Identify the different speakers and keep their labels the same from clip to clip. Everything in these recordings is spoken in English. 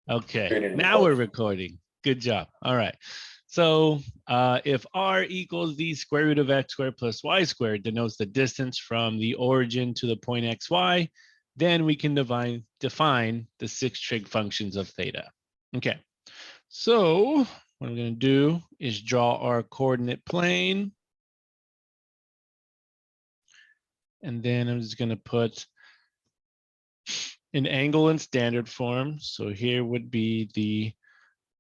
Speaker 1: Okay, now we're recording. Good job. All right. So if r equals the square root of x squared plus y squared denotes the distance from the origin to the point xy, then we can define the 6 trig functions of theta. Okay, so what I'm going to do is draw our coordinate plane. And then I'm just going to put an angle in standard form. So here would be the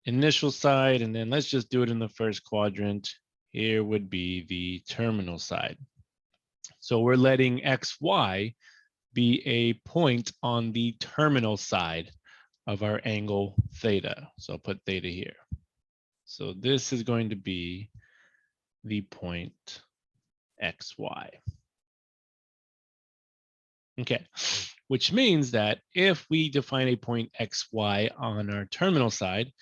Speaker 1: initial side, and then let's just do it in the first quadrant. Here would be the terminal side. So we're letting xy be a point on the terminal side of our angle theta. So I'll put theta here. So this is going to be the point xy. Okay, which means that if we define a point xy on our terminal side,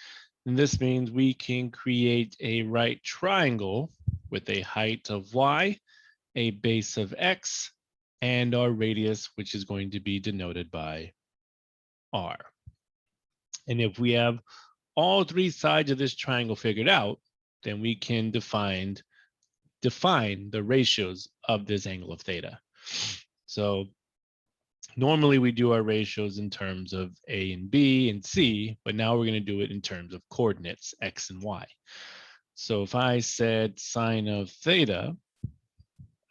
Speaker 1: then this means we can create a right triangle with a height of y, a base of x, and our radius, which is going to be denoted by r. And if we have all 3 sides of this triangle figured out, then we can define the ratios of this angle of theta. So normally we do our ratios in terms of a and b and c, but now we're going to do it in terms of coordinates, x and y. So if I said sine of theta,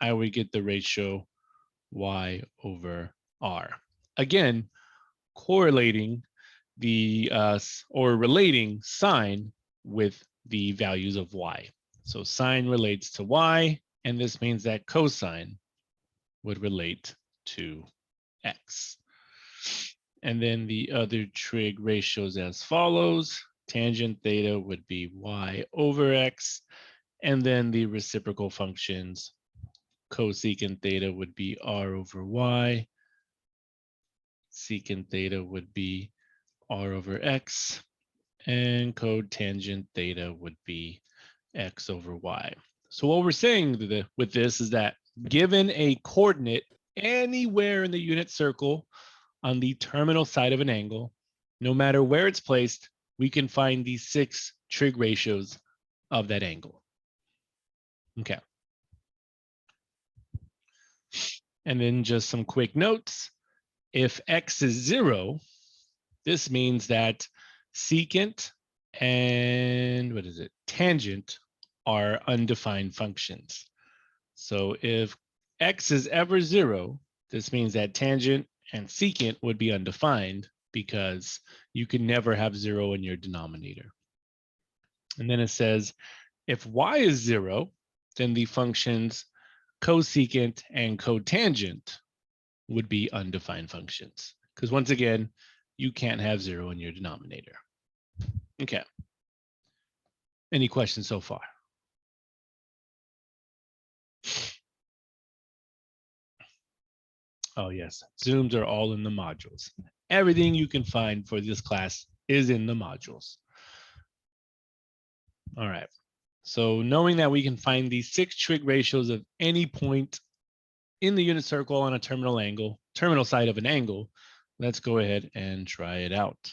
Speaker 1: I would get the ratio y over r. Again, correlating the or relating sine with the values of y. So sine relates to y, and this means that cosine would relate to x. And then the other trig ratios as follows. Tangent theta would be y over x, and then the reciprocal functions, cosecant theta would be r over y, secant theta would be r over x, and cotangent theta would be x over y. So what we're saying with this is that given a coordinate anywhere in the unit circle on the terminal side of an angle, no matter where it's placed, we can find the 6 trig ratios of that angle. Okay. And then just some quick notes. If x is 0, this means that secant and tangent are undefined functions. So if x is ever 0, this means that tangent and secant would be undefined because you can never have 0 in your denominator. And then it says, if y is 0, then the functions cosecant and cotangent would be undefined functions. Because once again, you can't have 0 in your denominator. Okay. Any questions so far? Oh, yes. Zooms are all in the modules. Everything you can find for this class is in the modules. All right. So knowing that we can find these 6 trig ratios of any point in the unit circle on a terminal side of an angle, let's go ahead and try it out.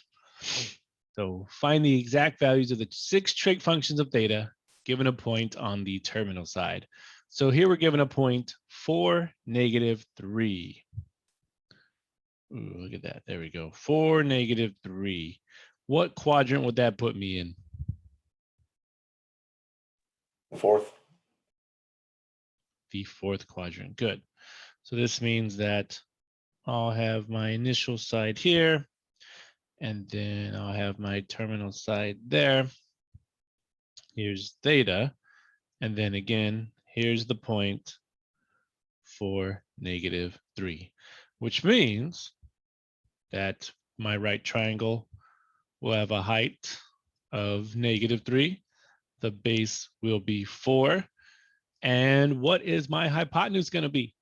Speaker 1: So find the exact values of the 6 trig functions of theta given a point on the terminal side. So here we're given a point 4, -3. Ooh, look at that. There we go. 4, -3. What quadrant would that put me in?
Speaker 2: Fourth.
Speaker 1: The 4th quadrant. Good. So this means that I'll have my initial side here, and then I'll have my terminal side there. Here's theta. And then again, here's the point 4, -3, which means that my right triangle will have a height of -3. The base will be 4. And what is my hypotenuse going to be?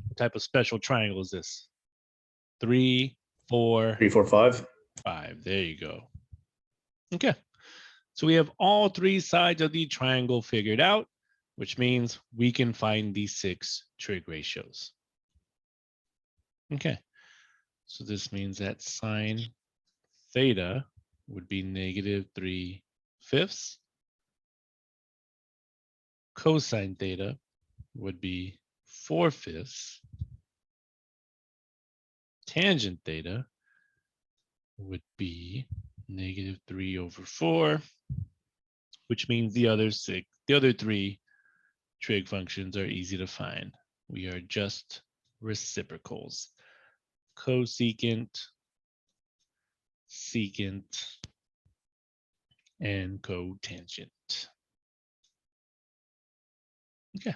Speaker 1: What type of special triangle is this? 3, 4,
Speaker 2: 3, 4, 5.
Speaker 1: 5. There you go. Okay. So we have all 3 sides of the triangle figured out. which means we can find these 6 trig ratios. Okay, so this means that sine theta would be -3/5. Cosine theta would be 4/5. Tangent theta would be -3/4, which means the other 3 trig functions are easy to find. We are just reciprocals. Cosecant, secant, and cotangent. Okay.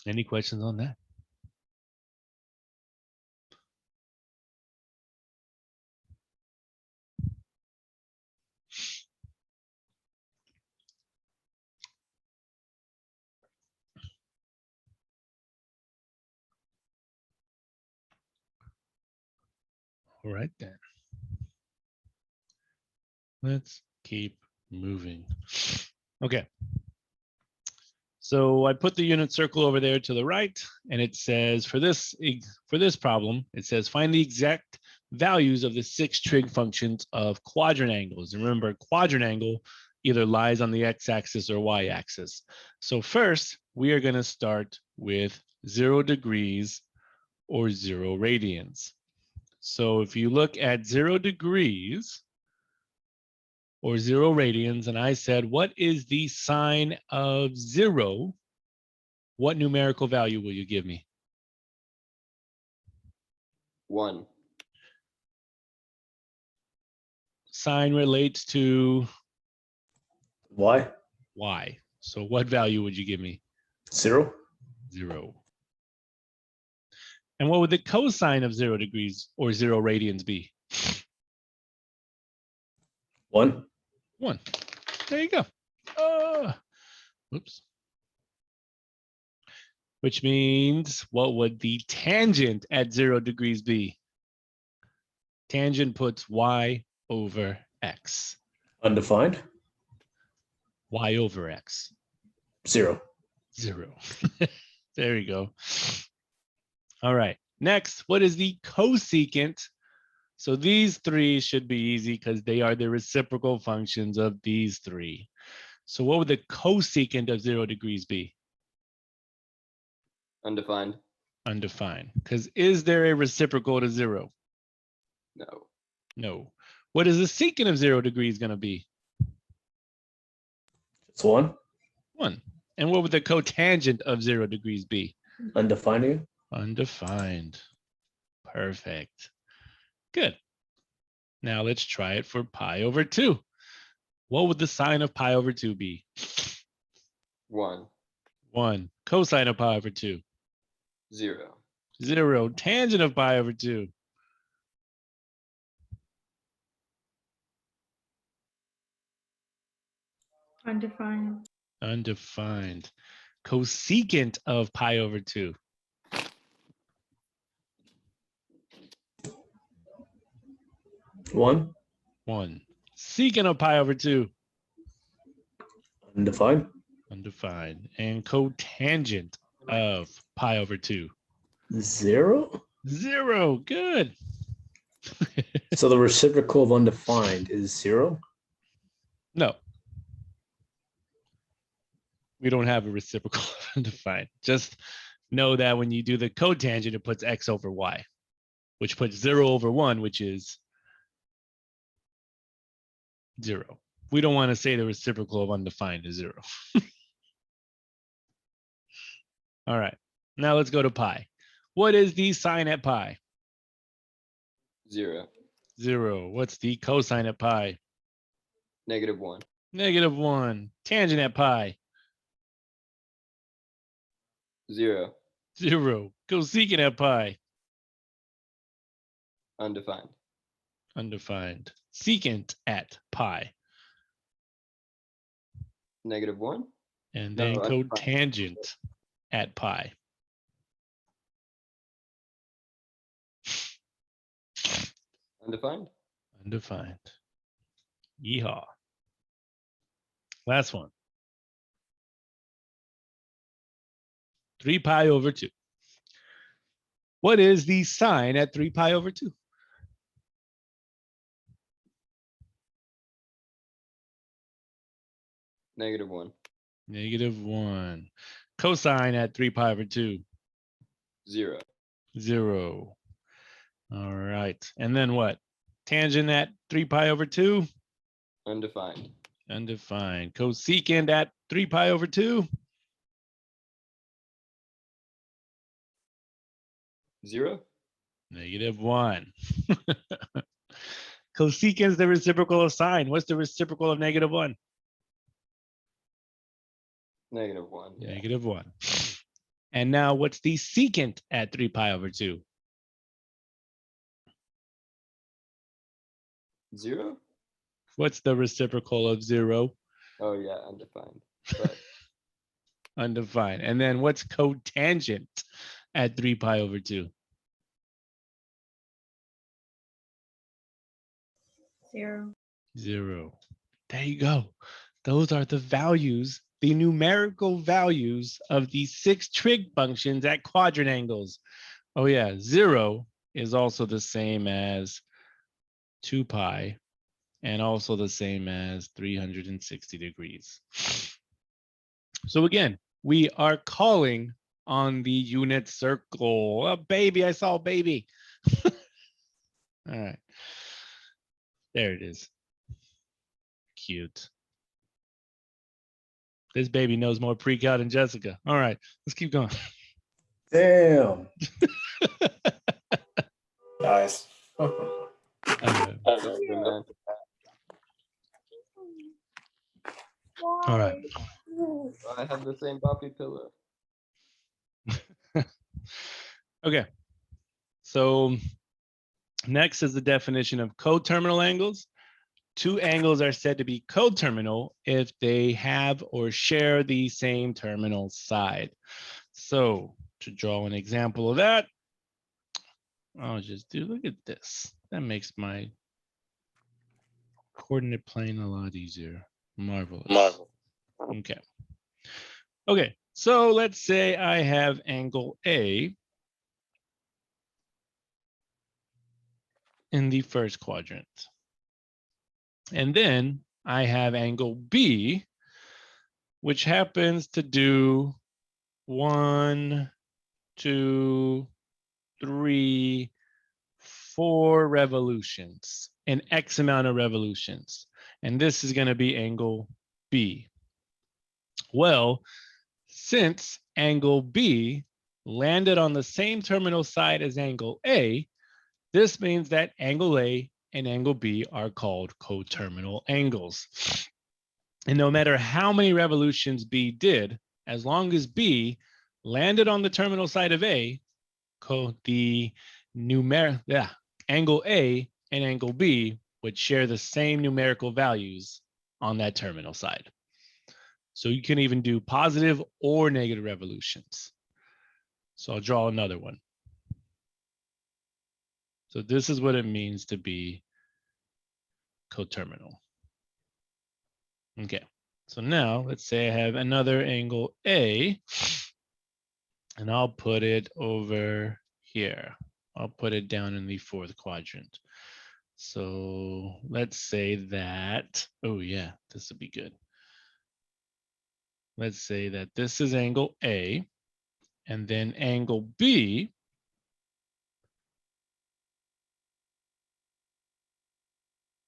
Speaker 1: Any questions on that? All right then. Let's keep moving. Okay. So I put the unit circle over there to the right, and it says for this problem, it says find the exact values of the 6 trig functions of quadrant angles. And remember, quadrant angle either lies on the x-axis or y-axis. So first, we are going to start with 0 degrees or 0 radians. So if you look at 0 degrees or 0 radians, and I said, what is the sine of 0? What numerical value will you give me?
Speaker 2: 1.
Speaker 1: Sine relates to
Speaker 3: Y.
Speaker 1: y. So what value would you give me?
Speaker 3: 0.
Speaker 1: 0. And what would the cosine of 0 degrees or 0 radians be?
Speaker 3: 1.
Speaker 1: 1. There you go. Oops. Which means what would the tangent at 0 degrees be? Tangent puts y over x.
Speaker 3: Undefined.
Speaker 1: Y over x.
Speaker 3: 0.
Speaker 1: 0. There you go. All right. Next, what is the cosecant? So these 3 should be easy because they are the reciprocal functions of these 3. So what would the cosecant of 0 degrees be?
Speaker 2: Undefined.
Speaker 1: Undefined. Because is there a reciprocal to 0?
Speaker 2: No.
Speaker 1: No. What is the secant of 0 degrees going to be?
Speaker 3: It's 1.
Speaker 1: 1. And what would the cotangent of 0 degrees be?
Speaker 3: Undefined again.
Speaker 1: Undefined. Perfect. Good. Now let's try it for pi over 2. What would the sine of pi over 2 be?
Speaker 2: 1.
Speaker 1: 1. Cosine of pi over 2.
Speaker 2: 0.
Speaker 1: 0. Tangent of pi over 2.
Speaker 4: Undefined.
Speaker 1: Undefined. Cosecant of pi over 2.
Speaker 3: 1.
Speaker 1: 1. Secant of pi over 2.
Speaker 3: Undefined.
Speaker 1: Undefined. And cotangent of pi over 2.
Speaker 3: 0.
Speaker 1: 0. Good.
Speaker 3: So the reciprocal of undefined is 0.
Speaker 1: No. We don't have a reciprocal of undefined. Just know that when you do the cotangent, it puts x over y, which puts 0 over 1, which is 0. We don't want to say the reciprocal of undefined is 0. All right. Now let's go to pi. What is the sine at pi?
Speaker 2: 0.
Speaker 1: 0. What's the cosine at pi?
Speaker 2: -1.
Speaker 1: -1. Tangent at pi?
Speaker 2: 0.
Speaker 1: 0. Cosecant at pi?
Speaker 2: Undefined.
Speaker 1: Undefined. Secant at pi?
Speaker 2: -1.
Speaker 1: And
Speaker 2: No,
Speaker 1: then
Speaker 2: undefined.
Speaker 1: cotangent at pi?
Speaker 2: Undefined.
Speaker 1: Undefined. Yeehaw. Last one. 3 pi over 2. What is the sign at 3 pi over 2?
Speaker 2: -1.
Speaker 1: -1. Cosine at 3 pi over 2?
Speaker 2: 0.
Speaker 1: 0. All right. And then what? Tangent at 3 pi over 2?
Speaker 2: Undefined.
Speaker 1: Undefined. Cosecant at 3 pi over 2?
Speaker 2: 0.
Speaker 1: -1. Cosecant is the reciprocal of sine. What's the reciprocal of -1?
Speaker 2: -1. Yeah.
Speaker 1: -1. And now what's the secant at 3 pi over 2?
Speaker 2: 0.
Speaker 1: What's the reciprocal of 0?
Speaker 2: Oh yeah, undefined. But
Speaker 1: Undefined. And then what's cotangent at 3 pi over 2?
Speaker 4: 0.
Speaker 1: 0. There you go. Those are the values, the numerical values of the 6 trig functions at quadrant angles. Oh yeah, 0 is also the same as 2 pi and also the same as 360 degrees. So again, we are calling on the unit circle. Oh, baby, I saw a baby. All right. There it is. Cute. This baby knows more pre-cal than Jessica. All right, let's keep going.
Speaker 3: Damn. Nice.
Speaker 2: man.
Speaker 1: All right.
Speaker 2: I have the same boppy pillow.
Speaker 1: Okay. So next is the definition of coterminal angles. 2 angles are said to be coterminal if they have or share the same terminal side. So to draw an example of that, I'll just look at this. That makes my coordinate plane a lot easier. Marvelous. Okay. Okay, so let's say I have angle A in the first quadrant. And then I have angle B, which happens to do 1, 2, 3, 4 revolutions, an X amount of revolutions. And this is going to be angle B. Well, since angle B landed on the same terminal side as angle A, this means that angle A and angle B are called coterminal angles. And no matter how many revolutions B did, as long as B landed on the terminal side of A, angle A and angle B would share the same numerical values on that terminal side. So you can even do positive or negative revolutions. So I'll draw another one. So this is what it means to be coterminal. Okay, so now let's say I have another angle A, and I'll put it over here. I'll put it down in the 4th quadrant. So let's say that, oh yeah, this would be good. Let's say that this is angle A, and then angle B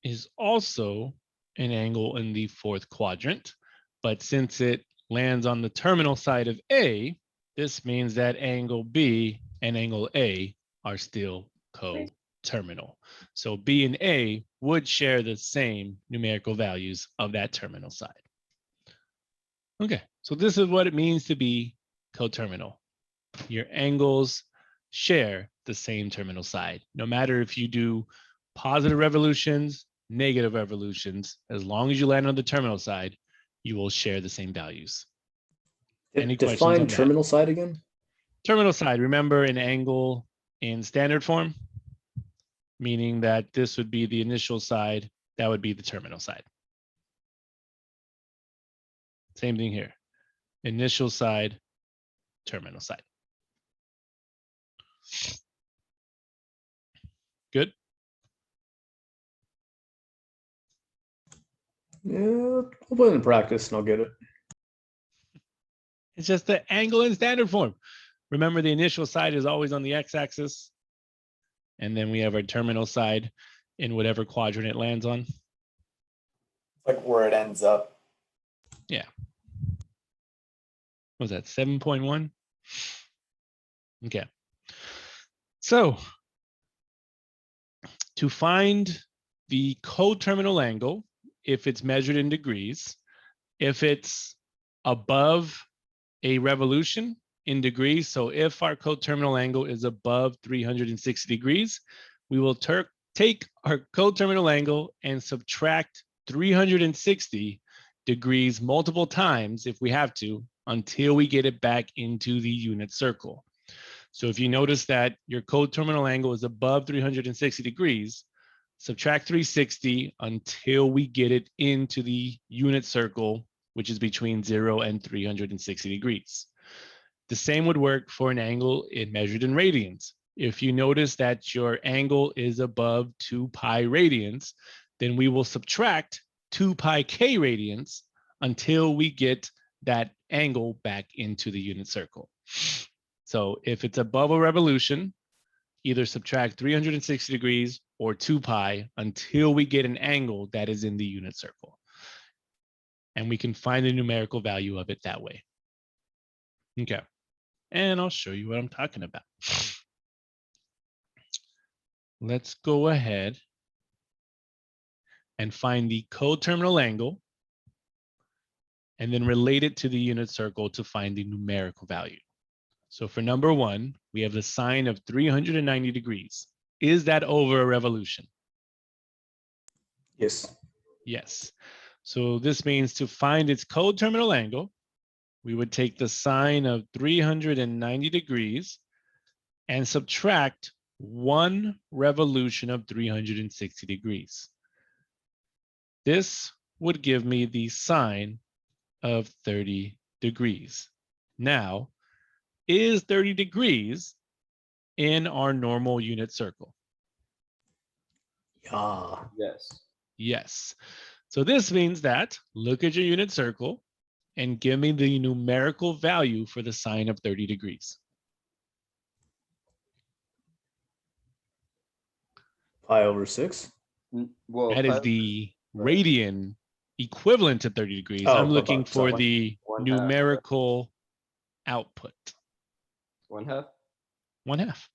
Speaker 1: is also an angle in the 4th quadrant, but since it lands on the terminal side of A, this means that angle B and angle A are still coterminal. So B and A would share the same numerical values of that terminal side. Okay, so this is what it means to be coterminal. Your angles share the same terminal side. No matter if you do positive revolutions, negative revolutions, as long as you land on the terminal side, you will share the same values. Any questions on
Speaker 3: Define
Speaker 1: that?
Speaker 3: terminal side again?
Speaker 1: Terminal side, remember an angle in standard form, meaning that this would be the initial side, that would be the terminal side. Same thing here. Initial side, coterminal side. Good.
Speaker 3: Yeah, we'll put it in practice and I'll get it.
Speaker 1: It's just the angle in standard form. Remember, the initial side is always on the x-axis. And then we have our terminal side in whatever quadrant it lands on.
Speaker 5: Like where it ends up.
Speaker 1: Yeah. What was that, 7.1? Okay. So to find the coterminal angle, if it's measured in degrees, if it's above a revolution in degrees, so if our coterminal angle is above 360 degrees, we will take our coterminal angle and subtract 360 degrees multiple times if we have to, until we get it back into the unit circle. So if you notice that your coterminal angle is above 360 degrees, subtract 360 until we get it into the unit circle, which is between 0 and 360 degrees. The same would work for an angle measured in radians. If you notice that your angle is above 2 pi radians, then we will subtract 2 pi k radians until we get that angle back into the unit circle. So if it's above a revolution, either subtract 360 degrees or 2 pi until we get an angle that is in the unit circle. And we can find the numerical value of it that way. Okay. And I'll show you what I'm talking about. Let's go ahead and find the coterminal angle and then relate it to the unit circle to find the numerical value. So for number 1, we have the sine of 390 degrees. Is that over a revolution?
Speaker 3: Yes.
Speaker 1: Yes. So this means to find its coterminal angle, we would take the sine of 390 degrees and subtract 1 revolution of 360 degrees. This would give me the sine of 30 degrees. Now, is 30 degrees in our normal unit circle?
Speaker 3: Yeah.
Speaker 2: Yes.
Speaker 1: Yes. So this means that look at your unit circle and give me the numerical value for the sine of 30 degrees.
Speaker 3: Pi over 6.
Speaker 2: Well,
Speaker 1: That is
Speaker 2: pi-
Speaker 1: the
Speaker 2: right.
Speaker 1: radian equivalent to 30 degrees.
Speaker 3: Oh,
Speaker 1: I'm looking for
Speaker 3: sorry.
Speaker 1: the
Speaker 2: One half.
Speaker 1: numerical output.
Speaker 2: 1/2.
Speaker 1: 1/2.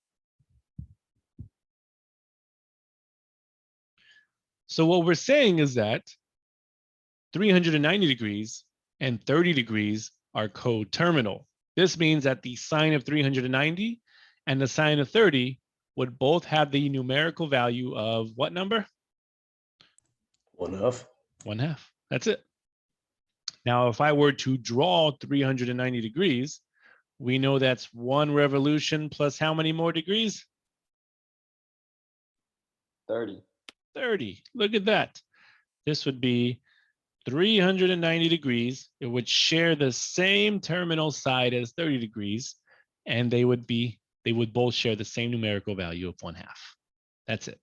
Speaker 1: So what we're saying is that 390 degrees and 30 degrees are coterminal. This means that the sine of 390 and the sine of 30 would both have the numerical value of what number?
Speaker 3: 1/2.
Speaker 1: 1/2. That's it. Now, if I were to draw 390 degrees, we know that's 1 revolution plus how many more degrees?
Speaker 2: 30.
Speaker 1: 30. Look at that. This would be 390 degrees. It would share the same terminal side as 30 degrees, and they would both share the same numerical value of 1/2. That's it.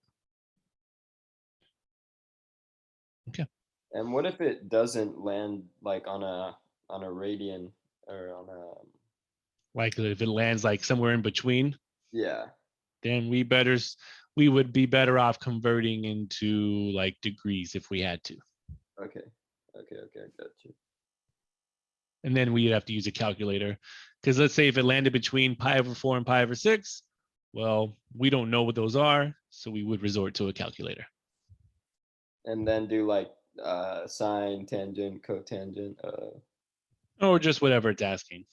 Speaker 1: Okay.
Speaker 2: And what if it doesn't land like on a radian or on a
Speaker 1: Like if it lands like somewhere in between,
Speaker 2: yeah.
Speaker 1: then we would be better off converting into like degrees if we had to.
Speaker 2: Okay. I got you.
Speaker 1: And then we'd have to use a calculator. Because let's say if it landed between pi over 4 and pi over 6, well, we don't know what those are, so we would resort to a calculator.
Speaker 2: And then do like sine, tangent, cotangent.
Speaker 1: Or just whatever it's asking.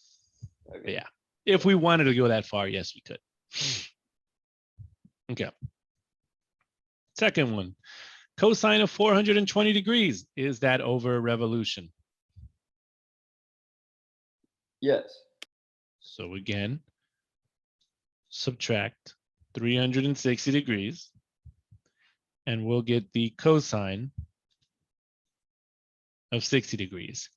Speaker 1: But
Speaker 2: Okay.
Speaker 1: yeah, if we wanted to go that far, yes, we could. Okay. Second one, cosine of 420 degrees. Is that over a revolution?
Speaker 2: Yes.
Speaker 1: So again, subtract 360 degrees, and we'll get the cosine of 60 degrees.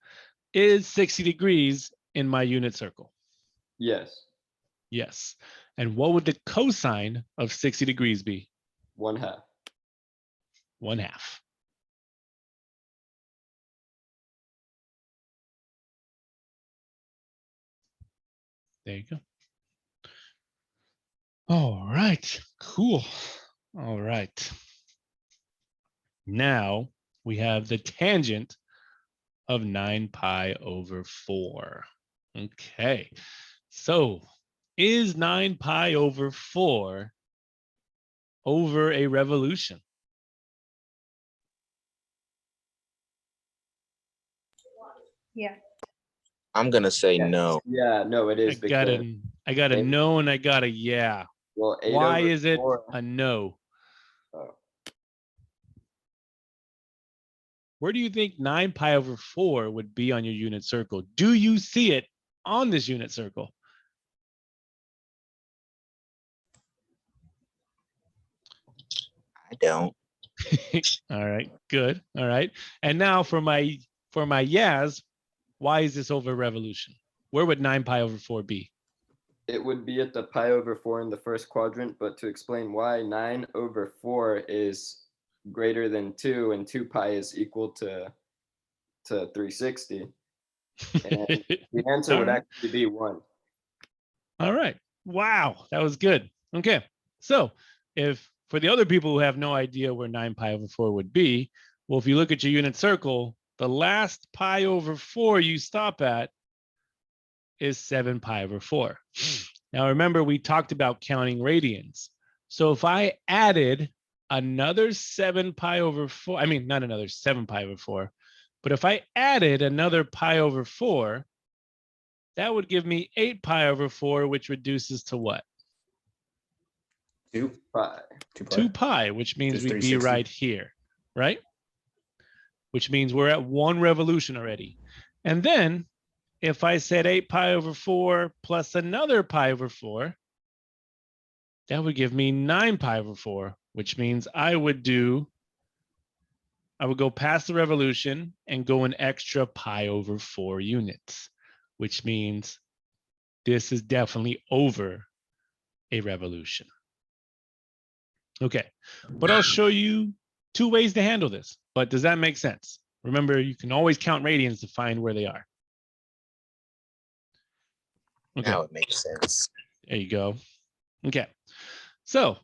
Speaker 1: Is 60 degrees in my unit circle?
Speaker 2: Yes.
Speaker 1: Yes. And what would the cosine of 60 degrees be?
Speaker 2: 1/2.
Speaker 1: 1/2. There you go. All right, cool. All right. Now we have the tangent of 9 pi over 4. Okay, so is 9 pi over 4 over a revolution?
Speaker 4: Yeah.
Speaker 6: I'm gonna say
Speaker 2: Yes.
Speaker 6: no.
Speaker 2: Yeah, no, it is
Speaker 1: I got
Speaker 2: because
Speaker 1: a
Speaker 2: eight-
Speaker 1: no and I got a yeah.
Speaker 2: well, 8
Speaker 1: Why
Speaker 2: over
Speaker 1: is it
Speaker 2: 4
Speaker 1: a no?
Speaker 2: oh,
Speaker 1: Where do you think 9 pi over 4 would be on your unit circle? Do you see it on this unit circle?
Speaker 6: I don't.
Speaker 1: All right, good. All right. And now for my yes, why is this over revolution? Where would 9 pi over 4 be?
Speaker 2: it would be at the pi over 4 in the first quadrant, but to explain why 9 over 4 is greater than 2 and 2 pi is equal to 360. And the answer
Speaker 1: All
Speaker 2: would
Speaker 1: right.
Speaker 2: actually be 1.
Speaker 1: All right. Wow, that was good. Okay. So if for the other people who have no idea where 9 pi over 4 would be, well, if you look at your unit circle, the last pi over 4 you stop at is 7 pi over 4. Now, remember, we talked about counting radians. So if I added another 7 pi over 4, I mean, not another 7 pi over 4, but if I added another pi over 4, that would give me 8 pi over 4, which reduces to what?
Speaker 3: 2
Speaker 2: Pi.
Speaker 3: 2 pi.
Speaker 1: 2 pi, which means
Speaker 3: Just
Speaker 1: we'd be
Speaker 3: 360.
Speaker 1: right here, right? Which means we're at 1 revolution already. And then if I said 8 pi over 4 plus another pi over 4, that would give me 9 pi over 4, which means I would go past the revolution and go an extra pi over 4 units, which means this is definitely over a revolution. Okay, but I'll show you 2 ways to handle this. But does that make sense? Remember, you can always count radians to find where they are. Okay,
Speaker 6: Now it makes sense.
Speaker 1: there you go. Okay, so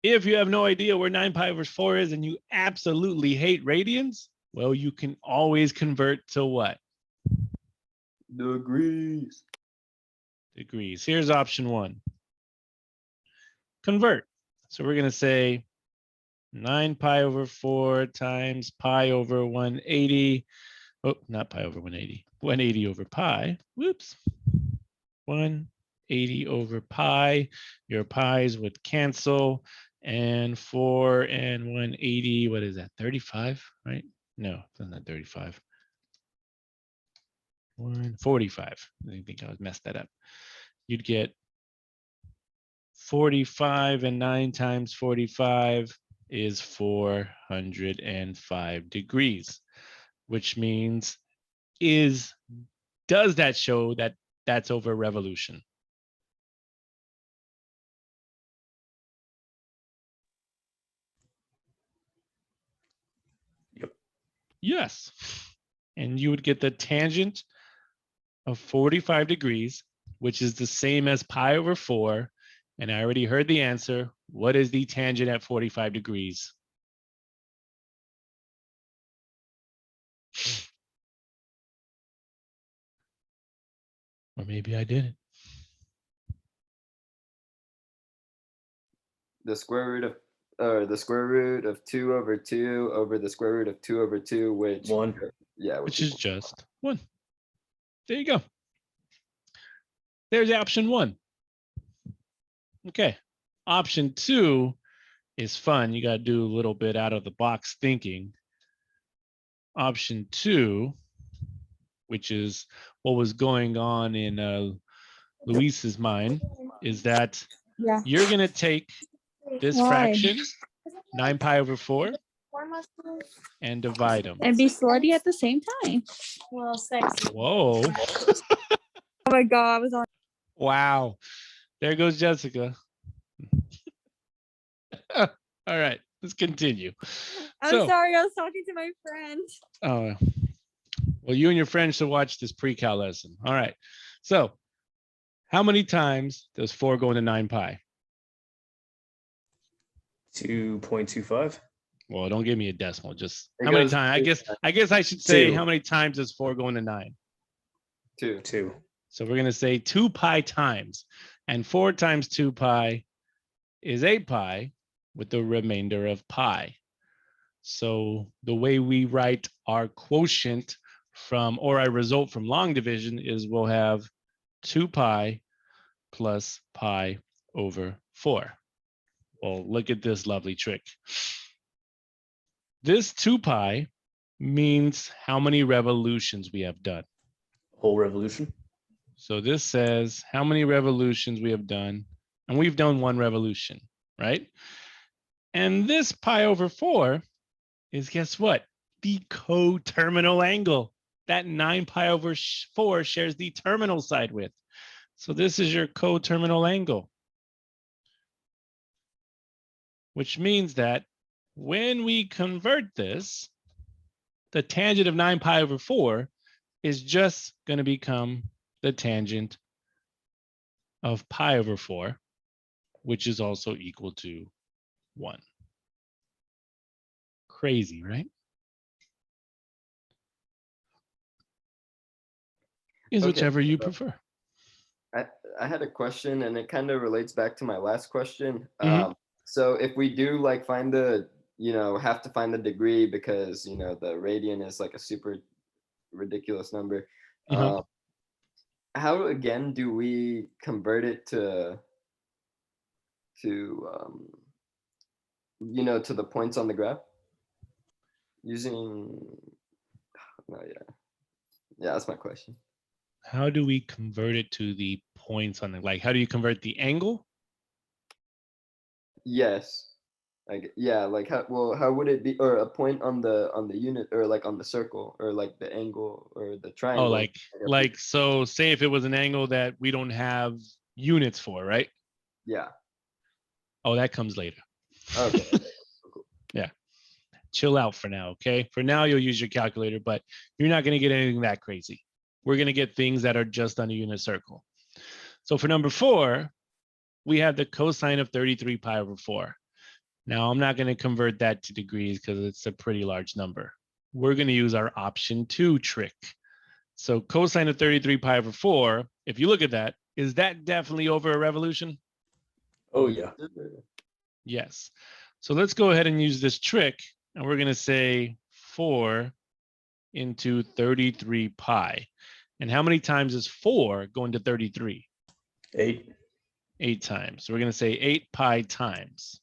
Speaker 1: if you have no idea where 9 pi over 4 is and you absolutely hate radians, well, you can always convert to what?
Speaker 2: Degrees.
Speaker 1: Degrees. Here's option 1. Convert. So we're going to say 9 pi over 4 times pi over 180. Oh, not pi over 180. 180 over pi. Whoops. 180 over pi. Your pi's would cancel. And 4 and 180, what is that? 35, right? No, it's not 35. 145. I think I messed that up. You'd get 45, and 9 times 45 is 405 degrees, which means does that show that that's over revolution?
Speaker 3: Yep.
Speaker 1: Yes. And you would get the tangent of 45 degrees, which is the same as pi over 4. And I already heard the answer. What is the tangent at 45 degrees? Or maybe I didn't.
Speaker 2: The square root of 2 over 2 over the square root of 2 over 2, which
Speaker 3: 1.
Speaker 2: yeah,
Speaker 1: Which is just 1. There you go. There's option 1. Okay. Option 2 is fun. You got to do a little bit out of the box thinking. Option 2, which is what was going on in Luis's mind, is that
Speaker 7: Yeah.
Speaker 1: you're going to take this
Speaker 7: Why?
Speaker 1: fraction, 9 pi over 4, and divide them.
Speaker 7: And be slutty at the same time.
Speaker 4: Well, sexy.
Speaker 1: Whoa.
Speaker 7: Oh my god, I was on.
Speaker 1: Wow. There goes Jessica. All right, let's continue.
Speaker 7: I'm sorry, I was talking to my friend.
Speaker 1: Oh, well, you and your friend should watch this pre-cal lesson. All right. So how many times does 4 go into 9 pi?
Speaker 3: 2.25.
Speaker 1: Well, don't give me a decimal. Just
Speaker 2: It
Speaker 1: how many
Speaker 2: goes
Speaker 1: times?
Speaker 2: two
Speaker 1: I guess I should say
Speaker 3: 2.
Speaker 1: how many times does 4 go into 9?
Speaker 2: 2.
Speaker 3: 2.
Speaker 1: So we're going to say 2 pi times, and 4 times 2 pi is 8 pi with the remainder of pi. So the way we write our quotient from, or our result from long division is we'll have 2 pi plus pi over 4. Well, look at this lovely trick. This 2 pi means how many revolutions we have done.
Speaker 3: Whole revolution.
Speaker 1: So this says how many revolutions we have done, and we've done 1 revolution, right? And this pi over 4 is, guess what? The coterminal angle that 9 pi over 4 shares the terminal side with. So this is your coterminal angle, which means that when we convert this, the tangent of 9 pi over 4 is just going to become the tangent of pi over 4, which is also equal to 1. Crazy, right? Is
Speaker 2: Okay,
Speaker 1: whichever you prefer.
Speaker 2: I had a question, and it kind of relates back to my last question.
Speaker 1: Mhm.
Speaker 2: So if we do like find the, have to find the degree because, the radian is like a super ridiculous number.
Speaker 1: Uh-huh.
Speaker 2: How again do we convert it to to the points on the graph using? No, yeah, that's my question.
Speaker 1: How do we convert it to the points on the, like, how do you convert the angle?
Speaker 2: Yes. Yeah, like how would it be, or a point on the unit, or like on the circle, or like the angle or the triangle?
Speaker 1: Oh, like, so say if it was an angle that we don't have units for, right?
Speaker 2: Yeah.
Speaker 1: Oh, that comes later.
Speaker 2: Okay. Cool.
Speaker 1: Yeah. Chill out for now, okay? For now, you'll use your calculator, but you're not going to get anything that crazy. We're going to get things that are just on a unit circle. So for number 4, we have the cosine of 33 pi over 4. Now, I'm not going to convert that to degrees because it's a pretty large number. We're going to use our option 2 trick. So cosine of 33 pi over 4, if you look at that, is that definitely over a revolution?
Speaker 3: Oh, yeah.
Speaker 1: Yes. So let's go ahead and use this trick, and we're going to say 4 into 33 pi. And how many times is 4 going to 33?
Speaker 3: 8.
Speaker 1: 8 times. So we're going to say 8 pi times.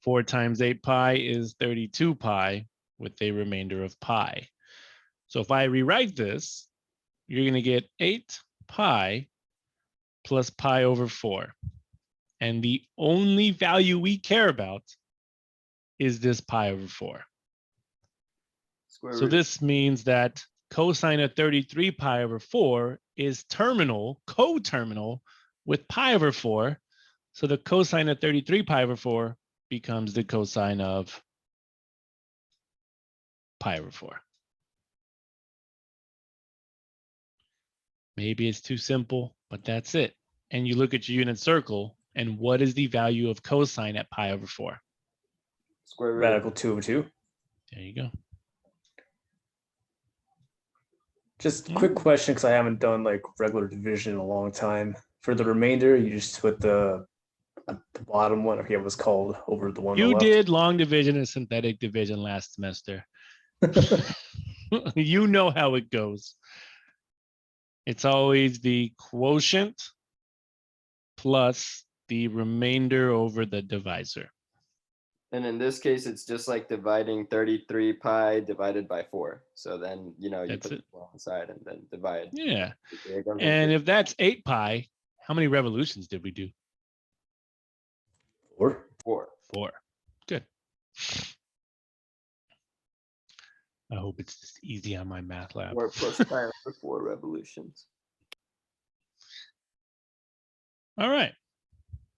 Speaker 1: 4 times 8 pi is 32 pi with a remainder of pi. So if I rewrite this, you're going to get 8 pi plus pi over 4. And the only value we care about is this pi over 4. So this means that cosine of 33 pi over 4 is coterminal with pi over 4. So the cosine of 33 pi over 4 becomes the cosine of pi over 4. Maybe it's too simple, but that's it. And you look at your unit circle, and what is the value of cosine at pi over 4?
Speaker 2: Square root.
Speaker 3: Radical 2 over 2.
Speaker 1: There you go.
Speaker 3: Just quick question, because I haven't done like regular division in a long time. For the remainder, you just put the bottom one, I forget what it's called, over the one on
Speaker 1: You
Speaker 3: the left.
Speaker 1: did long division and synthetic division last semester. You know how it goes. It's always the quotient plus the remainder over the divisor.
Speaker 2: And in this case, it's just like dividing 33 pi divided by 4. So then, you
Speaker 1: That's
Speaker 2: put
Speaker 1: it.
Speaker 2: the 4 on the side and then divide.
Speaker 1: Yeah. And if that's 8 pi, how many revolutions did we do?
Speaker 3: 4.
Speaker 2: 4.
Speaker 1: 4. Good. I hope it's just easy on my math lab.
Speaker 2: 4 plus pi over 4 revolutions.
Speaker 1: All right.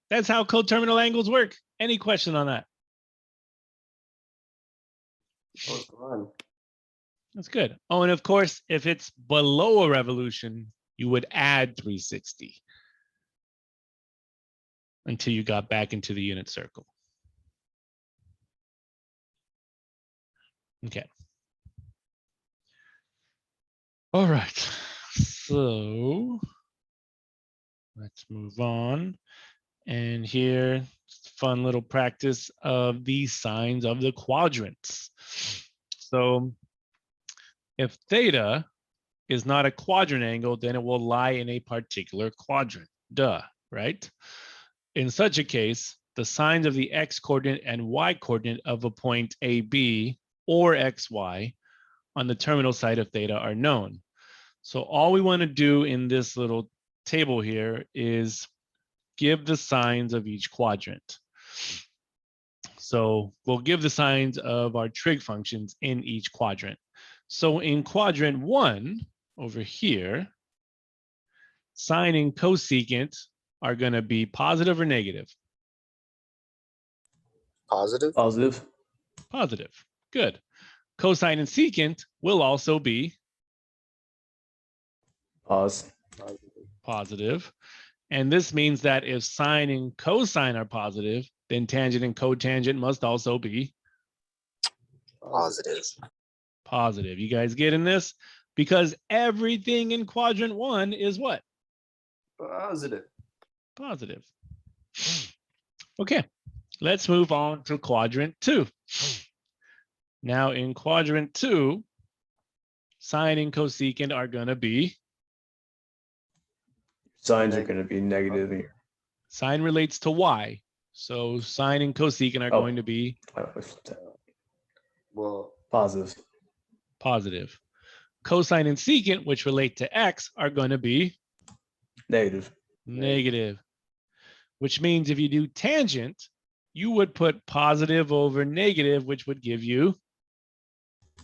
Speaker 1: That's how coterminal angles work. Any question on that?
Speaker 2: Oh, come on.
Speaker 1: That's good. Oh, and of course, if it's below a revolution, you would add 360 until you got back into the unit circle. Okay. All right. So let's move on. And here, fun little practice of the signs of the quadrants. So if theta is not a quadrant angle, then it will lie in a particular quadrant. Duh, right? In such a case, the signs of the x coordinate and y coordinate of a point AB or XY on the terminal side of theta are known. So all we want to do in this little table here is give the signs of each quadrant. So we'll give the signs of our trig functions in each quadrant. So in quadrant 1 over here, sine and cosecant are going to be positive or negative?
Speaker 6: Positive.
Speaker 3: Positive.
Speaker 1: Positive. Good. Cosine and secant will also be
Speaker 3: Pause.
Speaker 1: positive. And this means that if sine and cosine are positive, then tangent and cotangent must also be
Speaker 6: Positive.
Speaker 1: positive. You guys getting this? Because everything in quadrant 1 is what?
Speaker 2: Positive.
Speaker 1: Positive. Okay, let's move on to quadrant 2. Now in quadrant 2, sine and cosecant are going to be,
Speaker 3: Signs are going to be negative. And
Speaker 1: sine relates to y. So sine and cosecant are going to be
Speaker 2: Well,
Speaker 3: positive.
Speaker 1: positive. Cosine and secant, which relate to x, are going to be
Speaker 3: Negative.
Speaker 1: negative. Which means if you do tangent, you would put positive over negative, which would give you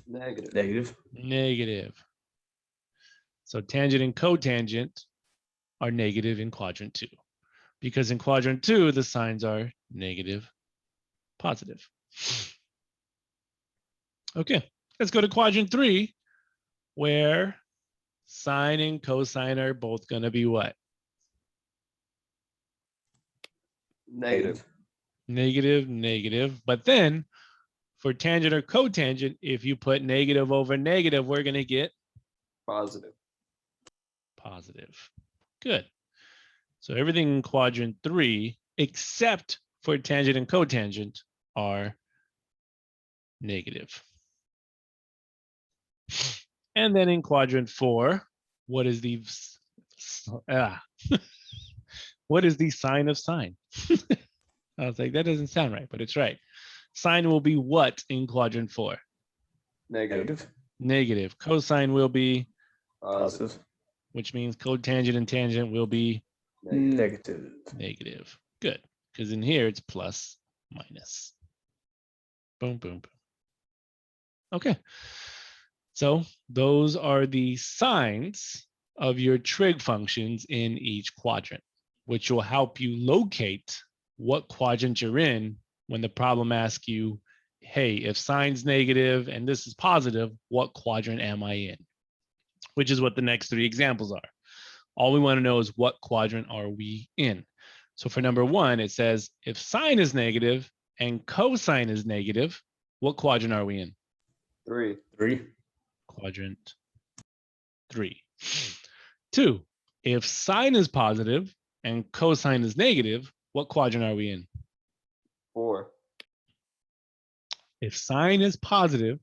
Speaker 2: negative.
Speaker 3: Negative.
Speaker 1: negative. So tangent and cotangent are negative in quadrant 2, because in quadrant 2, the signs are negative, positive. Okay, let's go to quadrant 3, where sine and cosine are both going to be what?
Speaker 2: Negative.
Speaker 1: Negative, negative. But then for tangent or cotangent, if you put negative over negative, we're going to get
Speaker 2: Positive.
Speaker 1: positive. Good. So everything in quadrant 3, except for tangent and cotangent, are negative. And then in quadrant 4, what is the what is the sign of sine? I was like, that doesn't sound right, but it's right. Sine will be what in quadrant 4?
Speaker 2: Negative.
Speaker 1: Negative. Cosine will be,
Speaker 3: Positive.
Speaker 1: which means cotangent and tangent will be
Speaker 3: Negative.
Speaker 1: negative. Good, because in here it's plus, minus. Boom, boom, boom. Okay. So those are the signs of your trig functions in each quadrant, which will help you locate what quadrant you're in when the problem asks you, hey, if sine's negative and this is positive, what quadrant am I in? Which is what the next 3 examples are. All we want to know is what quadrant are we in? So for number 1, it says if sine is negative and cosine is negative, what quadrant are we in?
Speaker 2: 3.
Speaker 3: 3.
Speaker 1: Quadrant 3. 2, if sine is positive and cosine is negative, what quadrant are we in?
Speaker 2: 4.
Speaker 1: If sine is positive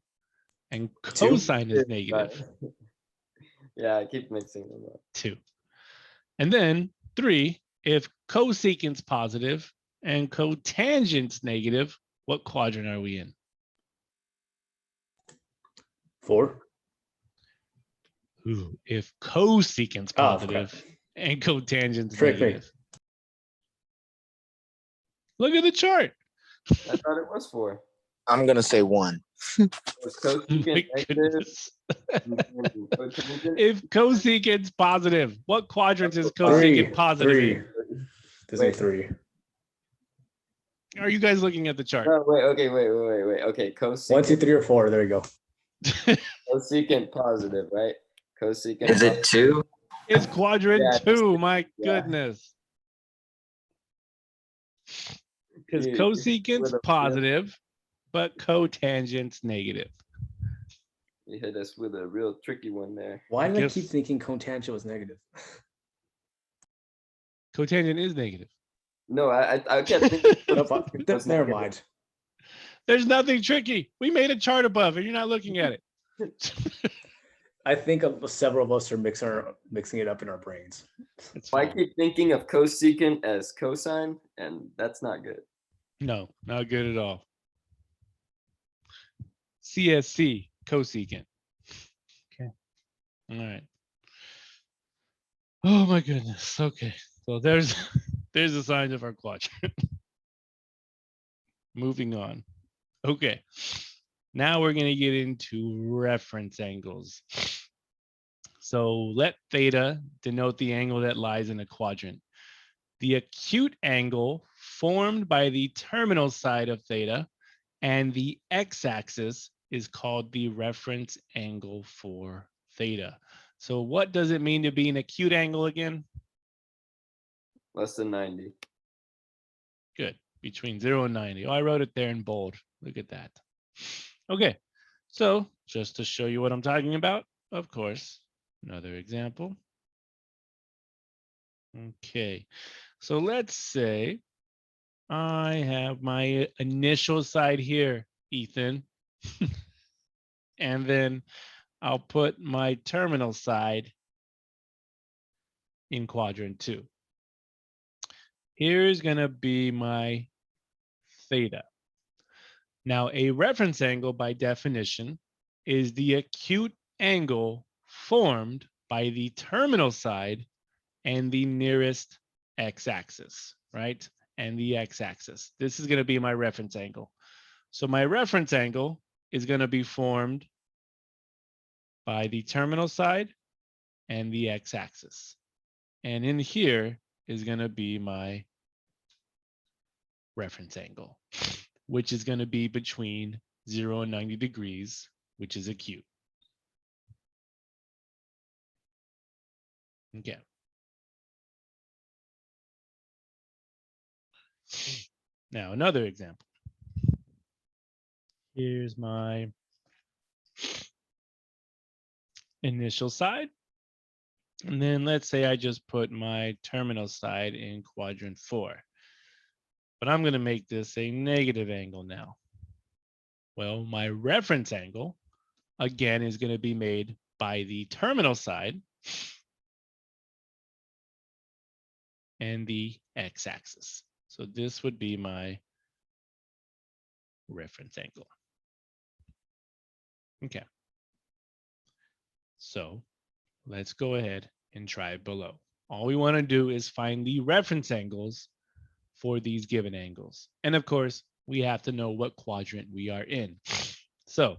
Speaker 1: and cosine is negative,
Speaker 2: Yeah, I keep mixing them up.
Speaker 1: 2. And then 3, if cosecant's positive and cotangent's negative, what quadrant are we in?
Speaker 3: 4.
Speaker 1: Ooh, if cosecant's
Speaker 3: Oh,
Speaker 1: positive and cotangent's
Speaker 3: Trick me.
Speaker 1: negative. Look at the chart.
Speaker 2: I thought it was 4.
Speaker 6: I'm gonna say 1.
Speaker 2: Was cosecant
Speaker 1: My
Speaker 2: negative?
Speaker 1: goodness.
Speaker 2: Cotangent?
Speaker 1: If cosecant's positive, what quadrant is
Speaker 2: Three.
Speaker 1: cosecant positive in?
Speaker 3: There's only
Speaker 2: Wait.
Speaker 3: 3.
Speaker 1: Are you guys looking at the chart?
Speaker 2: No, wait, okay, wait. Okay,
Speaker 3: 1, 2,
Speaker 2: cosecant,
Speaker 3: 3, or 4. There you go.
Speaker 2: cosecant positive, right? Cosecant.
Speaker 6: Is it 2?
Speaker 1: It's quadrant
Speaker 2: Yeah,
Speaker 1: 2, my
Speaker 2: yeah.
Speaker 1: goodness. Because
Speaker 2: You-
Speaker 1: cosecant's
Speaker 2: with a-
Speaker 1: positive, but cotangent's negative.
Speaker 2: You hit us with a real tricky one there.
Speaker 3: Why did I keep
Speaker 1: Guess-
Speaker 3: thinking cotangent was negative?
Speaker 1: Cotangent is negative.
Speaker 2: No, I kept thinking.
Speaker 3: Nope,
Speaker 2: cosecant
Speaker 3: that's
Speaker 2: was
Speaker 3: never
Speaker 2: negative.
Speaker 3: mind.
Speaker 1: There's nothing tricky. We made a chart above and you're not looking at it.
Speaker 3: I think several of us are mixing it up in our brains.
Speaker 1: It's
Speaker 2: I
Speaker 1: fine.
Speaker 2: keep thinking of cosecant as cosine, and that's not good.
Speaker 1: No, not good at all. CSC, cosecant. Okay. All right. Oh my goodness. Okay. So there's the signs of our quadrant. Moving on. Okay. Now we're going to get into reference angles. So let theta denote the angle that lies in a quadrant. The acute angle formed by the terminal side of theta and the x-axis is called the reference angle for theta. So what does it mean to be an acute angle again?
Speaker 2: Less than 90.
Speaker 1: Good. Between 0 and 90. Oh, I wrote it there in bold. Look at that. Okay. So just to show you what I'm talking about, of course, another example. Okay. So let's say I have my initial side here, Ethan. And then I'll put my terminal side in quadrant 2. Here's going to be my theta. Now, a reference angle by definition is the acute angle formed by the terminal side and the nearest x-axis, right? And the x-axis. This is going to be my reference angle. So my reference angle is going to be formed by the terminal side and the x-axis. And in here is going to be my reference angle, which is going to be between 0 and 90 degrees, which is acute. Okay. Now, another example. Here's my initial side. And then let's say I just put my terminal side in quadrant 4. But I'm going to make this a negative angle now. Well, my reference angle, again, is going to be made by the terminal side and the x-axis. So this would be my reference angle. Okay. So let's go ahead and try it below. All we want to do is find the reference angles for these given angles. And of course, we have to know what quadrant we are in. So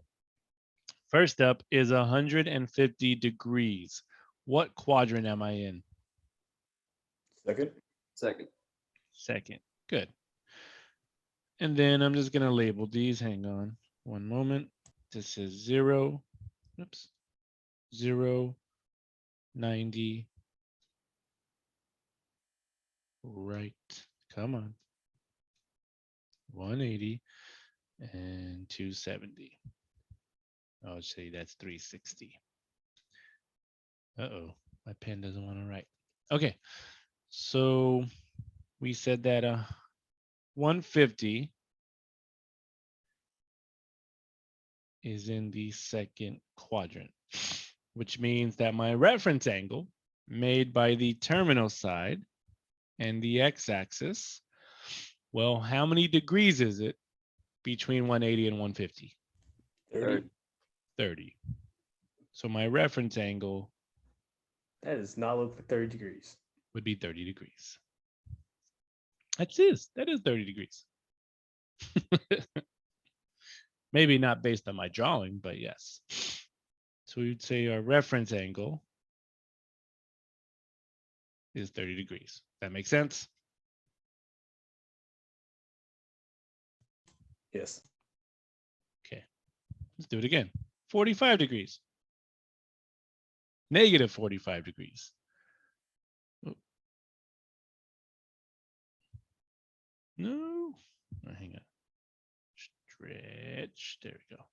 Speaker 1: first up is 150 degrees. What quadrant am I in?
Speaker 3: Second.
Speaker 2: Second.
Speaker 1: Second. Good. And then I'm just going to label these. Hang on one moment. This is 0. Oops. 0, 90. Right. Come on. 180 and 270. I'll say that's 360. Uh-oh, my pen doesn't want to write. Okay, so we said that 150 is in the second quadrant, which means that my reference angle made by the terminal side and the x-axis, well, how many degrees is it between 180 and 150?
Speaker 3: 30.
Speaker 1: 30. So my reference angle
Speaker 3: That does not look like 30 degrees.
Speaker 1: would be 30 degrees. That is 30 degrees. Maybe not based on my drawing, but yes. So we'd say our reference angle is 30 degrees. That makes sense?
Speaker 3: Yes.
Speaker 1: Let's do it again. 45 degrees. Negative 45 degrees. Oh. No. Oh, hang on. Stretch. There we go.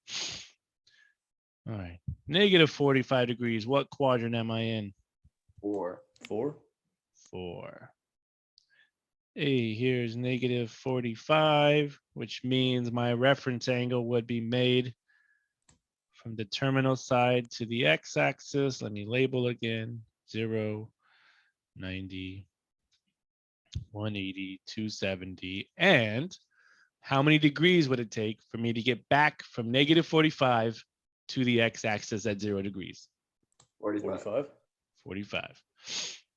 Speaker 1: All right. Negative 45 degrees. What quadrant am I in?
Speaker 2: 4.
Speaker 3: 4.
Speaker 1: 4. Hey, here's negative 45, which means my reference angle would be made from the terminal side to the x-axis. Let me label again. 0, 90, 180, 270. And how many degrees would it take for me to get back from negative 45 to the x-axis at 0 degrees?
Speaker 2: 45.
Speaker 3: 45.
Speaker 1: 45.